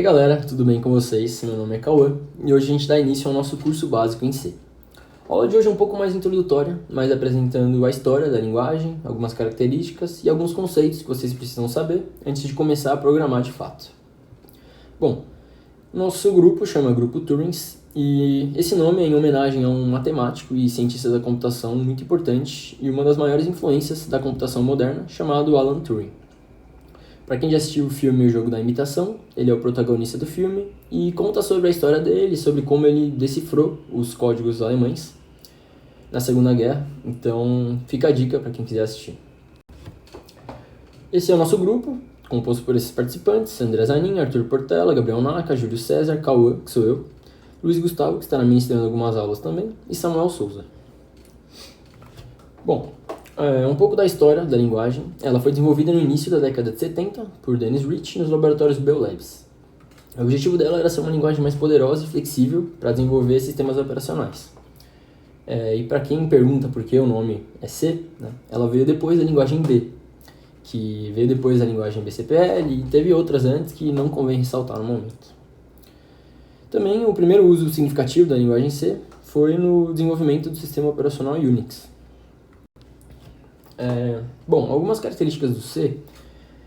E aí galera, tudo bem com vocês? Meu nome é Cauã e hoje a gente dá início ao nosso curso básico em C. A aula de hoje é um pouco mais introdutória, mas apresentando a história da linguagem, algumas características e alguns conceitos que vocês precisam saber antes de começar a programar de fato. Bom, nosso grupo chama Grupo Turing e esse nome é em homenagem a um matemático e cientista da computação muito importante e uma das maiores influências da computação moderna, chamado Alan Turing. Para quem já assistiu o filme O Jogo da Imitação, ele é o protagonista do filme e conta sobre a história dele, sobre como ele decifrou os códigos alemães na Segunda Guerra. Então, fica a dica para quem quiser assistir. Esse é o nosso grupo, composto por esses participantes: André Zanin, Arthur Portela, Gabriel Naka, Júlio César, Cauã, que sou eu, Luiz Gustavo, que estará ministrando algumas aulas também, e Samuel Souza. Bom, um pouco da história da linguagem. Ela foi desenvolvida no início da década de 70 por Dennis Ritchie nos laboratórios Bell Labs. O objetivo dela era ser uma linguagem mais poderosa e flexível para desenvolver sistemas operacionais. E para quem pergunta por que o nome é C, né, ela veio depois da linguagem B, que veio depois da linguagem BCPL e teve outras antes que não convém ressaltar no momento. Também o primeiro uso significativo da linguagem C foi no desenvolvimento do sistema operacional Unix. Bom, algumas características do C.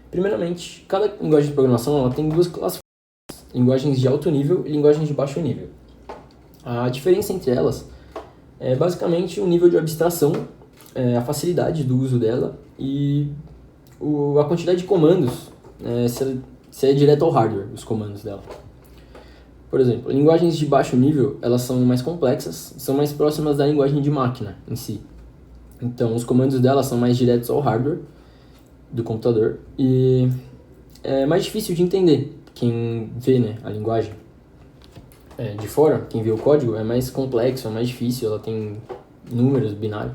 Primeiramente, cada linguagem de programação ela tem duas classificações: linguagens de alto nível e linguagens de baixo nível. A diferença entre elas é basicamente o nível de abstração, a facilidade do uso dela e a quantidade de comandos, se é direto ao hardware, os comandos dela. Por exemplo, linguagens de baixo nível elas são mais complexas, são mais próximas da linguagem de máquina em si. Então, os comandos dela são mais diretos ao hardware do computador e é mais difícil de entender. Quem vê, né, a linguagem de fora, quem vê o código, é mais complexo, é mais difícil, ela tem números binários.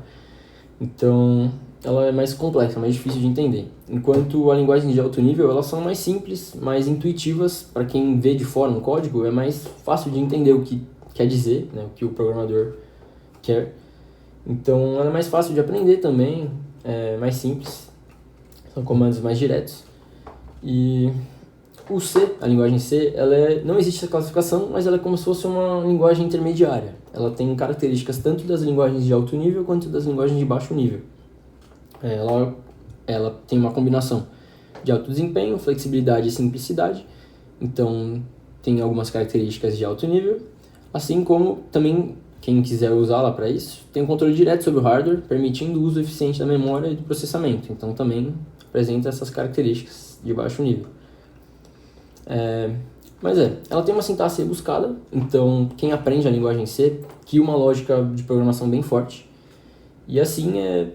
Então, ela é mais complexa, mais difícil de entender. Enquanto a linguagem de alto nível, elas são mais simples, mais intuitivas. Para quem vê de fora um código, é mais fácil de entender o que quer dizer, né, o que o programador quer. Então, ela é mais fácil de aprender também, é mais simples, são comandos mais diretos. E o C, a linguagem C, não existe essa classificação, mas ela é como se fosse uma linguagem intermediária. Ela tem características tanto das linguagens de alto nível quanto das linguagens de baixo nível. Ela tem uma combinação de alto desempenho, flexibilidade e simplicidade. Então, tem algumas características de alto nível, assim como também, quem quiser usá-la para isso, tem um controle direto sobre o hardware, permitindo o uso eficiente da memória e do processamento. Então, também apresenta essas características de baixo nível. Ela tem uma sintaxe rebuscada, então quem aprende a linguagem C cria uma lógica de programação bem forte. E assim é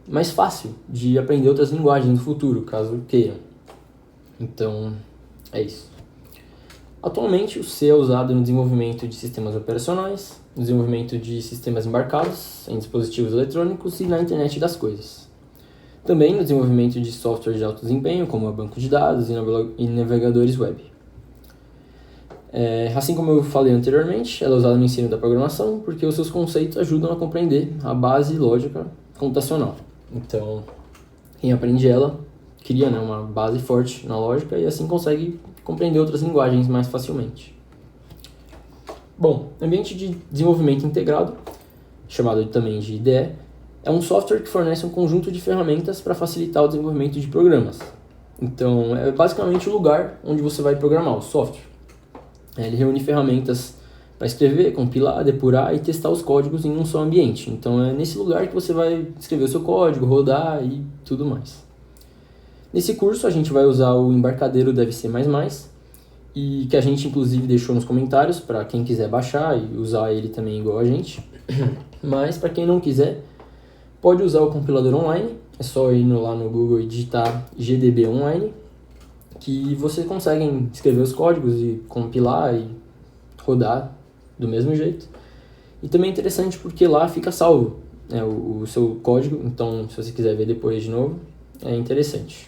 mais fácil de aprender outras linguagens no futuro, caso queiram. Então, é isso. Atualmente, o C é usado no desenvolvimento de sistemas operacionais, no desenvolvimento de sistemas embarcados em dispositivos eletrônicos e na internet das coisas. Também no desenvolvimento de software de alto desempenho, como banco de dados e navegadores web. Assim como eu falei anteriormente, ela é usada no ensino da programação porque os seus conceitos ajudam a compreender a base lógica computacional. Então, quem aprende ela cria, né, uma base forte na lógica e assim consegue compreender outras linguagens mais facilmente. Bom, ambiente de desenvolvimento integrado, chamado também de IDE, é um software que fornece um conjunto de ferramentas para facilitar o desenvolvimento de programas. Então, é basicamente o lugar onde você vai programar o software. Ele reúne ferramentas para escrever, compilar, depurar e testar os códigos em um só ambiente. Então, é nesse lugar que você vai escrever o seu código, rodar e tudo mais. Nesse curso, a gente vai usar o embarcadeiro DevC++, e que a gente, inclusive, deixou nos comentários para quem quiser baixar e usar ele também igual a gente. Mas, para quem não quiser, pode usar o compilador online. É só ir lá no Google e digitar GDB online, que você consegue escrever os códigos e compilar e rodar do mesmo jeito. E também é interessante porque lá fica salvo, né, o seu código. Então, se você quiser ver depois de novo, é interessante.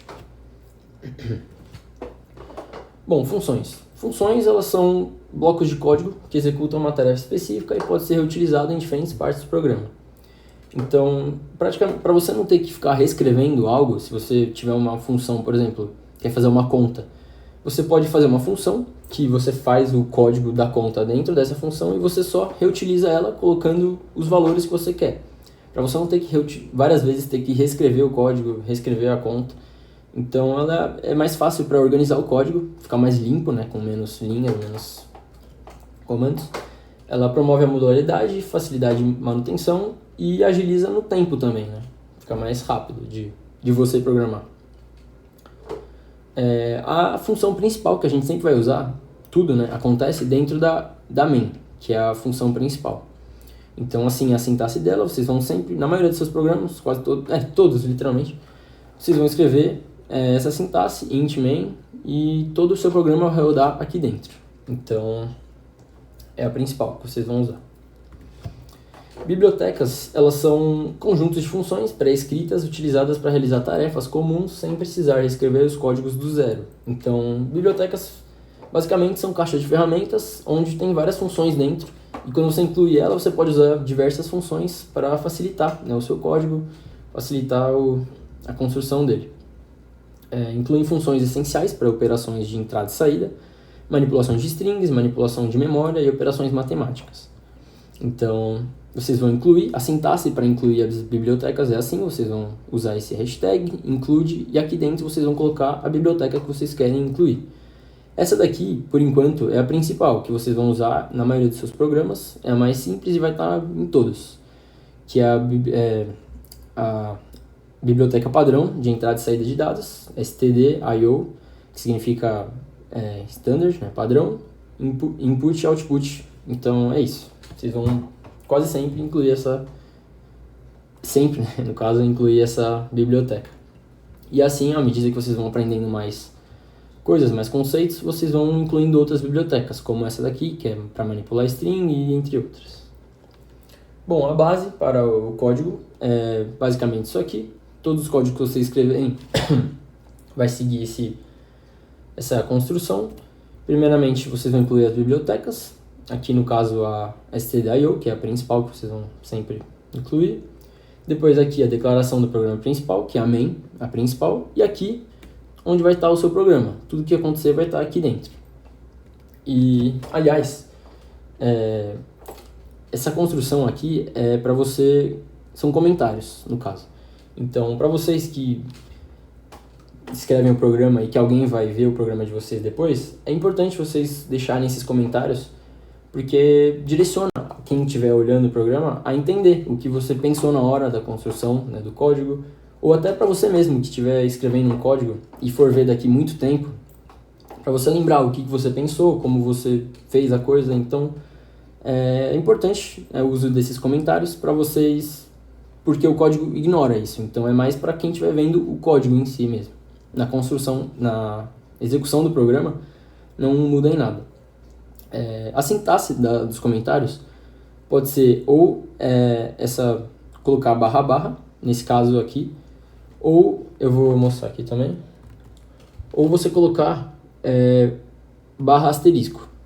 Bom, funções. Funções, elas são blocos de código que executam uma tarefa específica e pode ser reutilizado em diferentes partes do programa. Então, praticamente, para você não ter que ficar reescrevendo algo, se você tiver uma função, por exemplo, quer fazer uma conta, você pode fazer uma função que você faz o código da conta dentro dessa função e você só reutiliza ela colocando os valores que você quer. Para você não ter que várias vezes ter que reescrever o código, reescrever a conta. Então ela é mais fácil para organizar o código, ficar mais limpo, né, com menos linhas, menos comandos. Ela promove a modularidade, facilidade de manutenção e agiliza no tempo também, né? Fica mais rápido de você programar. A função principal que a gente sempre vai usar, tudo, né, acontece dentro da main, que é a função principal. Então, assim, a sintaxe dela, vocês vão sempre, na maioria dos seus programas, quase todos, todos literalmente, vocês vão escrever essa sintaxe, int main, e todo o seu programa vai rodar aqui dentro. Então, é a principal que vocês vão usar. Bibliotecas, elas são conjuntos de funções pré-escritas utilizadas para realizar tarefas comuns sem precisar reescrever os códigos do zero. Então, bibliotecas basicamente são caixas de ferramentas onde tem várias funções dentro e quando você inclui ela, você pode usar diversas funções para facilitar, né, o seu código, facilitar a construção dele. Incluem funções essenciais para operações de entrada e saída, manipulação de strings, manipulação de memória e operações matemáticas. Então, vocês vão incluir, a sintaxe para incluir as bibliotecas é assim, vocês vão usar esse hashtag, include, e aqui dentro vocês vão colocar a biblioteca que vocês querem incluir. Essa daqui, por enquanto, é a principal, que vocês vão usar na maioria dos seus programas, é a mais simples e vai estar em todos, que é a biblioteca padrão de entrada e saída de dados, std.io, que significa standard, né, padrão, input e output. Então é isso, vocês vão quase sempre incluir sempre, né, no caso, incluir essa biblioteca. E assim, à medida que vocês vão aprendendo mais coisas, mais conceitos, vocês vão incluindo outras bibliotecas, como essa daqui, que é para manipular string e entre outras. Bom, a base para o código é basicamente isso aqui. Todos os códigos que vocês escreverem vai seguir essa construção. Primeiramente, vocês vão incluir as bibliotecas. Aqui, no caso, a std.io, que é a principal que vocês vão sempre incluir. Depois aqui a declaração do programa principal, que é a main, a principal. E aqui, onde vai estar o seu programa. Tudo que acontecer vai estar aqui dentro. E, aliás, essa construção aqui é para você... São comentários, no caso. Então, para vocês que escrevem o programa e que alguém vai ver o programa de vocês depois, é importante vocês deixarem esses comentários, porque direciona quem estiver olhando o programa a entender o que você pensou na hora da construção, né, do código, ou até para você mesmo que estiver escrevendo um código e for ver daqui muito tempo, para você lembrar o que você pensou, como você fez a coisa. Então, é importante o uso desses comentários para vocês, porque o código ignora isso. Então, é mais para quem estiver vendo o código em si mesmo. Na construção, na execução do programa, não muda em nada. A sintaxe dos comentários pode ser ou colocar //, nesse caso aqui, ou eu vou mostrar aqui também, ou você colocar /*.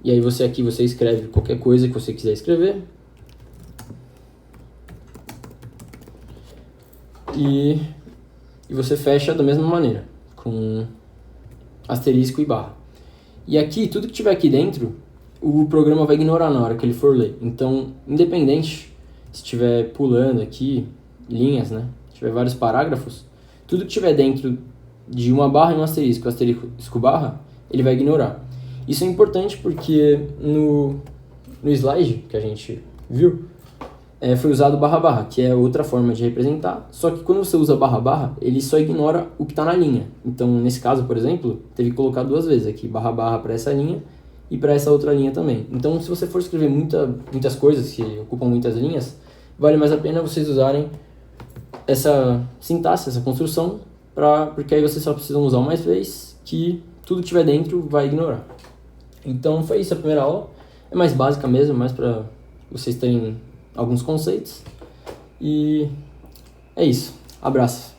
E aí você escreve qualquer coisa que você quiser escrever. E você fecha da mesma maneira, com asterisco e barra. E aqui, tudo que tiver aqui dentro, o programa vai ignorar na hora que ele for ler. Então, independente se estiver pulando aqui linhas, né? Se tiver vários parágrafos, tudo que tiver dentro de uma barra e um asterisco barra, ele vai ignorar. Isso é importante porque no slide que a gente viu, foi usado //, que é outra forma de representar, só que quando você usa //, ele só ignora o que está na linha. Então, nesse caso, por exemplo, teve que colocar duas vezes aqui, // para essa linha e para essa outra linha também. Então, se você for escrever muitas coisas que ocupam muitas linhas, vale mais a pena vocês usarem essa sintaxe, essa construção, porque aí vocês só precisam usar uma vez, que tudo que tiver dentro vai ignorar. Então, foi isso a primeira aula. É mais básica mesmo, mais para vocês terem alguns conceitos. E é isso. Abraço.